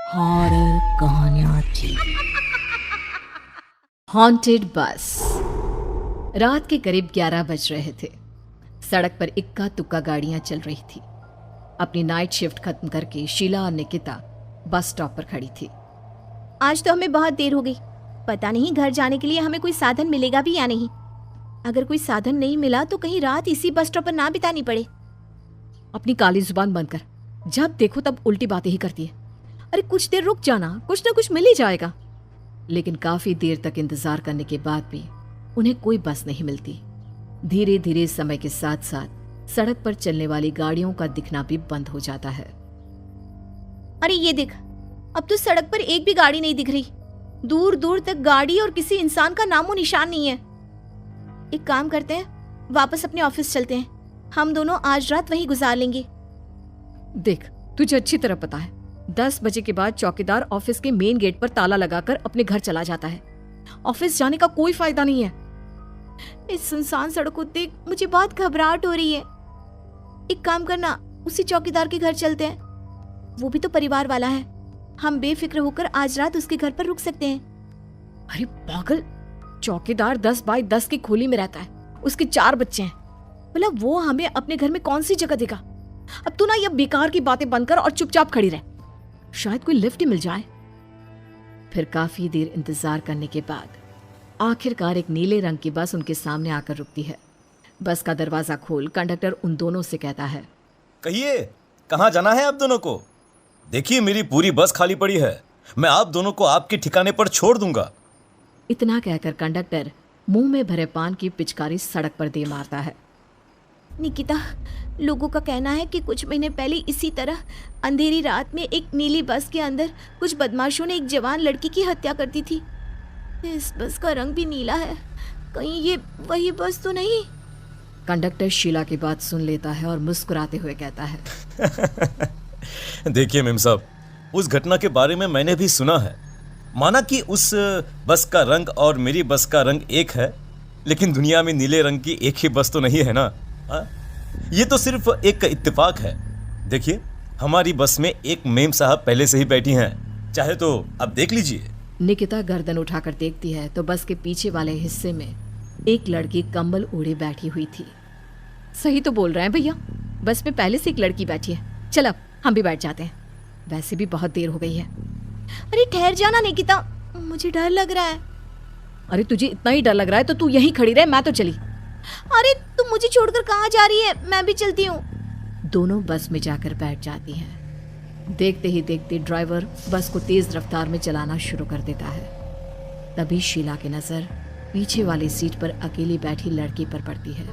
Horror कहानियां थी। Haunted बस। रात के करीब 11 बज रहे थे। सड़क पर इक्का तुक्का गाड़ियां चल रही थी। अपनी नाइट शिफ्ट खत्म करके शीला और निकिता बस स्टॉप पर खड़ी थी। आज तो हमें बहुत देर हो गई। पता नहीं घर जाने के लिए हमें कोई साधन मिलेगा भी या नहीं। अगर कोई साधन नहीं मिला तो कहीं रात इसी बस स्टॉप पर ना बितानी पड़े। अपनी काली जुबान बंद कर। जब देखो तब उल्टी बातें ही करती है। अरे कुछ देर रुक जाना, कुछ ना कुछ मिल ही जाएगा। लेकिन काफी देर तक इंतजार करने के बाद भी उन्हें कोई बस नहीं मिलती। धीरे धीरे समय के साथ साथ सड़क पर चलने वाली गाड़ियों का दिखना भी बंद हो जाता है। अरे ये देख, अब तो सड़क पर एक भी गाड़ी नहीं दिख रही। दूर दूर तक गाड़ी और किसी इंसान का नामो निशान नहीं है। एक काम करते हैं, वापस अपने ऑफिस चलते हैं। हम दोनों आज रात वहीं गुजार लेंगे। देख, तुझे अच्छी तरह पता है 10 बजे के बाद चौकीदार ऑफिस के मेन गेट पर ताला लगाकर अपने घर चला जाता है। ऑफिस जाने का कोई फायदा नहीं है। इस सुनसान सड़क को देख मुझे बहुत घबराहट हो रही है। एक काम करना, उसी चौकीदार के घर चलते हैं। वो भी तो परिवार वाला है। हम बेफिक्र होकर आज रात उसके घर पर रुक सकते हैं। अरे पागल, चौकीदार 10 बाई 10 की खोली में रहता है। उसके 4 बच्चे हैं। भला वो हमें अपने घर में कौन सी जगह देगा। अब तू ना ये बेकार की बातें बंद कर और चुपचाप खड़ी रह। शायद कोई लिफ्ट ही मिल जाए। फिर काफी देर इंतजार करने के बाद आखिरकार एक नीले रंग की बस उनके सामने आकर रुकती है। बस का दरवाजा खोल कंडक्टर उन दोनों से कहता है, कहिए कहाँ जाना है आप दोनों को? देखिए मेरी पूरी बस खाली पड़ी है। मैं आप दोनों को आपके ठिकाने पर छोड़ दूंगा। इतना कहकर कंडक्टर मुंह में भरे पान की पिचकारी सड़क पर दे मारता है। निकिता, लोगों का कहना है कि कुछ महीने पहले इसी तरह अंधेरी रात में एक नीली बस के अंदर कुछ बदमाशों ने एक जवान लड़की की हत्या कर दी थी। इस बस का रंग भी नीला है। कहीं ये वही बस तो नहीं? कंडक्टर शीला की बात सुन लेता है और मुस्कुराते हुए कहता है, देखिए मेम साहब, उस घटना के बारे में मैंने भी सुना है। माना कि उस बस का रंग और मेरी बस का रंग एक है, लेकिन दुनिया में नीले रंग की एक ही बस तो नहीं है ना। ये तो सिर्फ एक इत्तेफाक है। देखिए हमारी बस में एक मेम साहब पहले से ही बैठी हैं। चाहे तो अब देख लीजिए। निकिता गर्दन उठाकर देखती है तो बस के पीछे वाले हिस्से में एक लड़की कंबल ओढ़े बैठी हुई थी। सही तो बोल रहे हैं भैया, बस में पहले से एक लड़की बैठी है। चल अब हम भी बैठ जाते हैं, वैसे भी बहुत देर हो गई है। अरे ठहर जाना निकिता, मुझे डर लग रहा है। अरे तुझे इतना ही डर लग रहा है तो तू यहीं खड़ी रहे, मैं तो चली। अरे तुम मुझे छोड़कर कहाँ जा रही है? मैं भी चलती हूँ। दोनों बस में जाकर बैठ जाती हैं। देखते ही देखते ड्राइवर बस को तेज रफ्तार में चलाना शुरू कर देता है। तभी शीला की नजर पीछे वाली सीट पर अकेली बैठी लड़की पर पड़ती है।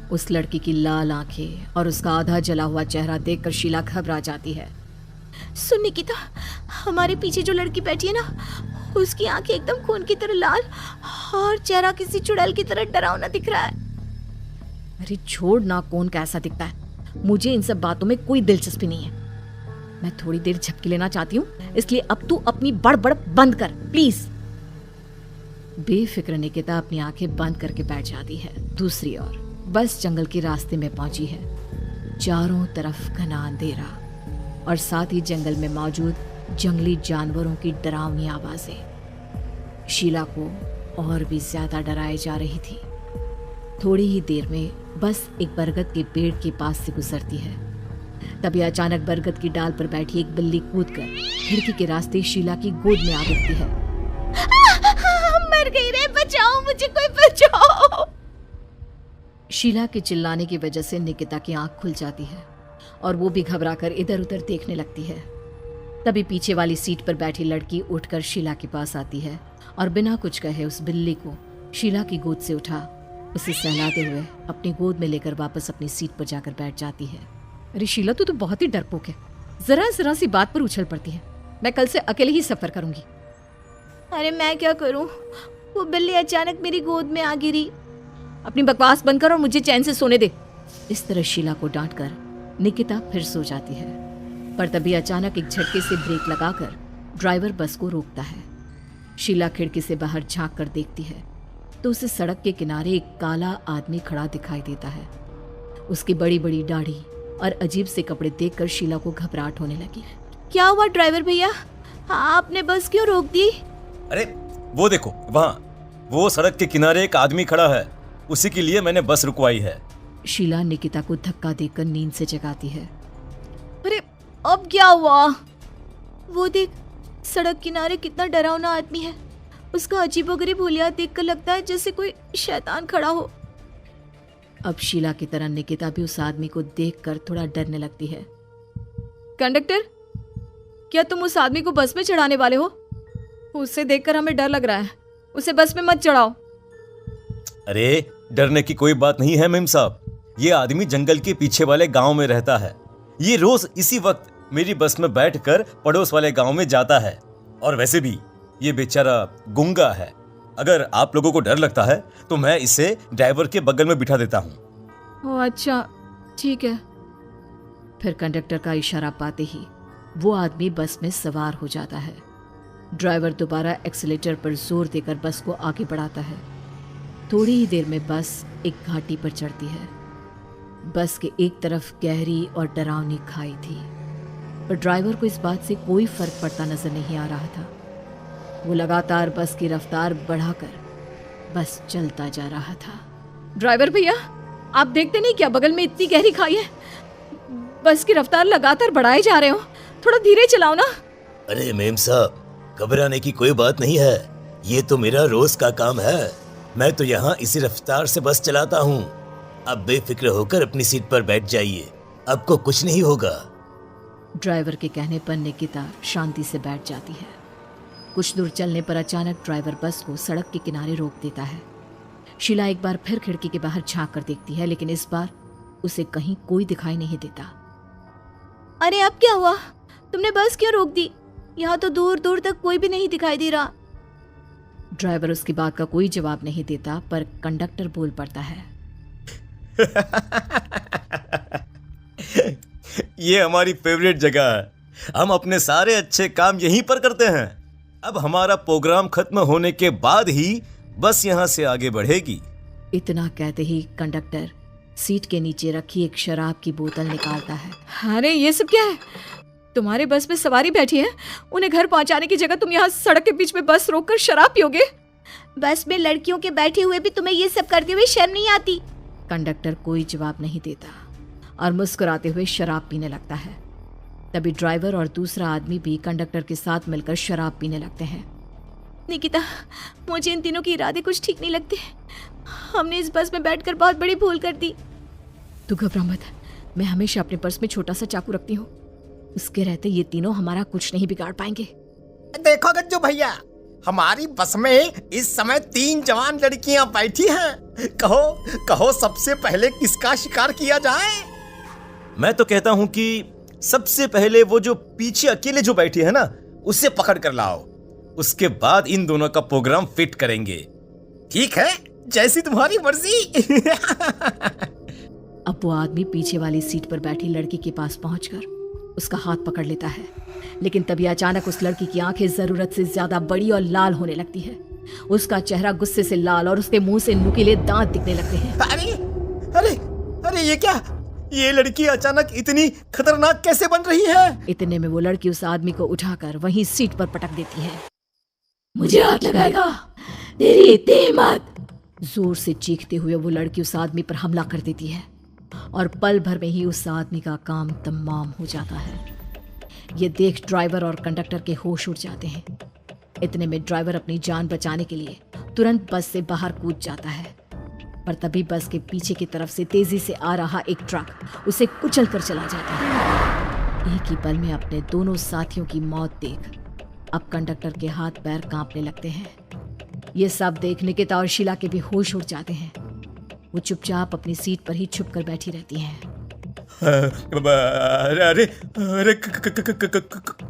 उस लड़की की लाल आंखें और उसका आधा जला हुआ चेहरा देखकर शीला घबरा जाती है। सुन निकिता, हमारे पीछे जो लड़की बैठी है ना, उसकी आंखें एकदम खून की तरह लाल और चेहरा किसी चुड़ैल की तरह डरावना दिख रहा है। अरे छोड़ ना, कौन कैसा दिखता है? मुझे इन सब बातों में कोई दिलचस्पी नहीं है। मैं थोड़ी देर झपकी लेना चाहती हूँ, इसलिए अब तू अपनी बड़बड़ बंद कर प्लीज। बेफिक्र निकिता अपनी आंखें बंद करके बैठ जाती है। दूसरी ओर बस जंगल के रास्ते में पहुंची है। चारों तरफ घना अंधेरा और साथ ही जंगल में मौजूद जंगली जानवरों की डरावनी आवाजें शीला को और भी ज्यादा डराए जा रही थी। थोड़ी ही देर में बस एक बरगद के पेड़ के पास से गुजरती है। तभी अचानक बरगद की डाल पर बैठी एक बिल्ली कूदकर खिड़की के रास्ते शीला की गोद में आ गिरती है। मर गई रे, बचाओ मुझे, कोई बचाओ। शीला के चिल्लाने की वजह से निकिता की आंख खुल जाती है और वो भी घबराकर इधर उधर देखने लगती है। तभी पीछे वाली सीट पर बैठी लड़की उठकर शीला के पास आती है और बिना कुछ कहे उस बिल्ली को शीला की गोद से उठा उसे सहलाते हुए अपनी गोद में लेकर वापस अपनी सीट पर जाकर बैठ जाती है। अरे शीला, तू तो बहुत ही डरपोक है। जरा जरा सी बात पर उछल पड़ती है। मैं कल से अकेले ही सफर करूंगी। अरे मैं क्या करूं? वो बिल्ली अचानक मेरी गोद में आ गिरी। अपनी बकवास बंद कर और मुझे चैन से सोने दे। इस तरह शीला को डांटकर निकिता फिर सो जाती है। पर तभी अचानक एक झटके से ब्रेक लगाकर ड्राइवर बस को रोकता है। शीला खिड़की से बाहर झांक कर देखती है तो उसे सड़क के किनारे एक काला आदमी खड़ा दिखाई देता है। उसकी बड़ी बड़ी दाढ़ी और अजीब से कपड़े देखकर शीला को घबराहट होने लगी। क्या हुआ ड्राइवर भैया? हाँ, आपने बस क्यों रोक दी? अरे वो देखो वहाँ, वो सड़क के किनारे एक आदमी खड़ा है, उसी के लिए मैंने बस रुकवाई है। शीला निकिता को धक्का देकर नींद से जगाती है। अरे अब क्या हुआ? वो देख, सड़क किनारे कितना डरावना आदमी है। उसका अजीबोगरीब हुलिया देखकर लगता है जैसे कोई शैतान खड़ा हो। अब शीला की तरह निकिता भी उस आदमी को देखकर थोड़ा डरने लगती है। कंडक्टर, क्या तुम उस आदमी को बस में चढ़ाने वाले हो? उसे देखकर हमें डर लग रहा है। उसे बस में मत चढ़ाओ। अरे डरने की कोई बात नहीं है मेम साहब, ये आदमी जंगल के पीछे वाले गांव में रहता है। ये रोज इसी वक्त मेरी बस में बैठकर पड़ोस वाले गांव में जाता है। और वैसे भी ये बेचारा गूंगा है। अगर आप लोगों को डर लगता है तो मैं इसे ड्राइवर के बगल में बिठा देता हूँ। ओह अच्छा, ठीक है। फिर कंडक्टर का इशारा पाते ही वो आदमी बस में सवार हो जाता है। ड्राइवर दोबारा एक्सीलेटर पर जोर देकर बस को आगे बढ़ाता है। थोड़ी ही देर में बस एक घाटी पर चढ़ती है। बस के एक तरफ गहरी और डरावनी खाई थी, पर ड्राइवर को इस बात से कोई फर्क पड़ता नजर नहीं आ रहा था। वो लगातार बस की रफ्तार बढ़ाकर बस चलता जा रहा था। ड्राइवर भैया, आप देखते नहीं क्या बगल में इतनी गहरी खाई है? बस की रफ्तार लगातार बढ़ाए जा रहे हो, थोड़ा धीरे चलाओ ना। अरे मेम साहब, घबराने की कोई बात नहीं है, ये तो मेरा रोज का काम है। मैं तो यहाँ इसी रफ्तार से बस चलाता हूँ। अब बेफिक्र होकर अपनी सीट पर बैठ जाइए, आपको कुछ नहीं होगा। ड्राइवर के कहने पर निकिता शांति से बैठ जाती है। कुछ दूर चलने पर अचानक ड्राइवर बस को सड़क के किनारे रोक देता है। शीला एक बार फिर खिड़की के बाहर झांक कर देखती है, लेकिन इस बार उसे कहीं कोई दिखाई नहीं देता। अरे अब क्या हुआ? तुमने बस क्यों रोक दी? यहाँ तो दूर दूर तक कोई भी नहीं दिखाई दे रहा। ड्राइवर उसकी बात का कोई जवाब नहीं देता, पर कंडक्टर बोल पड़ता है। ये हमारी फेवरेट जगह है, हम अपने सारे अच्छे काम यहीं पर करते हैं। अब हमारा प्रोग्राम खत्म होने के बाद ही बस यहाँ से आगे बढ़ेगी। इतना कहते ही कंडक्टर सीट के नीचे रखी एक शराब की बोतल निकालता है। अरे ये सब क्या है? तुम्हारे बस में सवारी बैठी है, उन्हें घर पहुंचाने की जगह तुम यहाँ सड़क के बीच में बस रोककर शराब पियोगे? बस में लड़कियों के बैठे हुए भी तुम्हें ये सब करते हुए शर्म नहीं आती? कंडक्टर कोई जवाब नहीं देता और मुस्कुराते हुए शराब पीने लगता है। तभी ड्राइवर और दूसरा आदमी भी कंडक्टर के साथ मिलकर शराब पीने लगते हैं। निकिता, मुझे इन तीनों के इरादे कुछ ठीक नहीं लगते। हमने इस बस में बैठकर बहुत बड़ी भूल कर दी। तू घबरा मत, मैं हमेशा अपने पर्स में छोटा सा चाकू रखती हूँ। उसके रहते ये तीनों हमारा कुछ नहीं बिगाड़ पाएंगे। देखो गज्जू भैया, हमारी बस में इस समय 3 जवान लड़कियां बैठी हैं। कहो कहो सबसे पहले किसका शिकार किया जाए? मैं तो कहता हूँ कि सबसे पहले वो जो पीछे अकेले जो बैठी है ना, उसे पकड़ कर लाओ। उसके बाद इन दोनों का प्रोग्राम फिट करेंगे। ठीक है, जैसी तुम्हारी मर्जी। अब वो आदमी पीछे वाली सीट पर बैठी लड़की के पास पहुंचकर उसका हाथ पकड़ लेता है, लेकिन तभी अचानक उस लड़की की आंखें जरूरत से ज्यादा बड़ी और लाल होने लगती है। उसका चेहरा गुस्से से लाल और उसके मुंह से नुकीले दांत दिखने लगते हैं। अरे अरे अरे ये क्या? ये लड़की अचानक इतनी खतरनाक कैसे बन रही है? इतने में वो लड़की उस आदमी को उठाकर वहीं सीट पर पटक देती है। मुझे हाथ लगाएगा, तेरी इतनी हिम्मत! जोर से चीखते हुए वो लड़की उस आदमी पर हमला कर देती है और पल भर में ही उस आदमी का काम तमाम हो जाता है। ये देख ड्राइवर और कंडक्टर के होश उड़ जाते हैं। इतने में ड्राइवर अपनी जान बचाने के लिए तुरंत बस से बाहर कूद जाता है, पर तभी बस के पीछे की तरफ से तेजी से आ रहा एक ट्रक उसे कुचल कर चला जाता है। एक ही पल में अपने दोनों साथियों की मौत देख अब कंडक्टर के हाथ पैर कांपने लगते हैं। ये सब देख निकिता और शीला के भी होश उड़ जाते हैं। वो चुपचाप अपनी सीट पर ही छुप कर बैठी रहती हैं। अरे अरे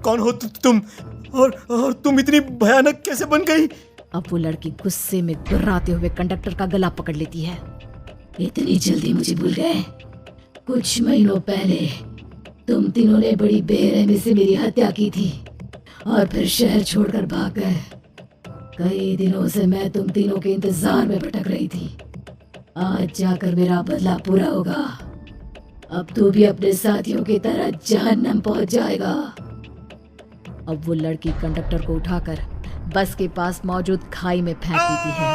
कौन हो तुम? और तुम इतनी भयानक कैसे बन गई? अब वो लड़की गुस्से में गुर्राते हुए कंडक्टर का गला पकड़ लेती है। इतनी जल्दी मुझे भूल गए? कुछ महीनों पहले तुम तीनों ने बड़ी बेरहमी से मेरी हत्या की थी और फिर शहर छोड़कर भाग गए। कई दिनों से मैं तुम तीनों के इंतजार में भटक रही थी। आज जाकर मेरा बदला पूरा होगा। अब तू भी अपने साथियों की तरह जहन्नम पहुंच जाएगा। अब वो लड़की कंडक्टर को उठाकर बस के पास मौजूद खाई में फेंक देती है।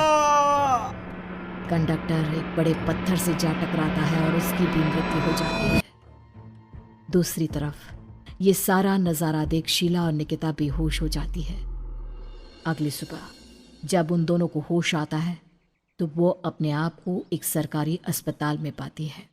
कंडक्टर एक बड़े पत्थर से जा टकराता है और उसकी भी मृत्यु हो जाती है। दूसरी तरफ ये सारा नज़ारा देख शीला और निकिता बेहोश हो जाती है। अगली सुबह जब उन दोनों को होश आता है तो वो अपने आप को एक सरकारी अस्पताल में पाती है।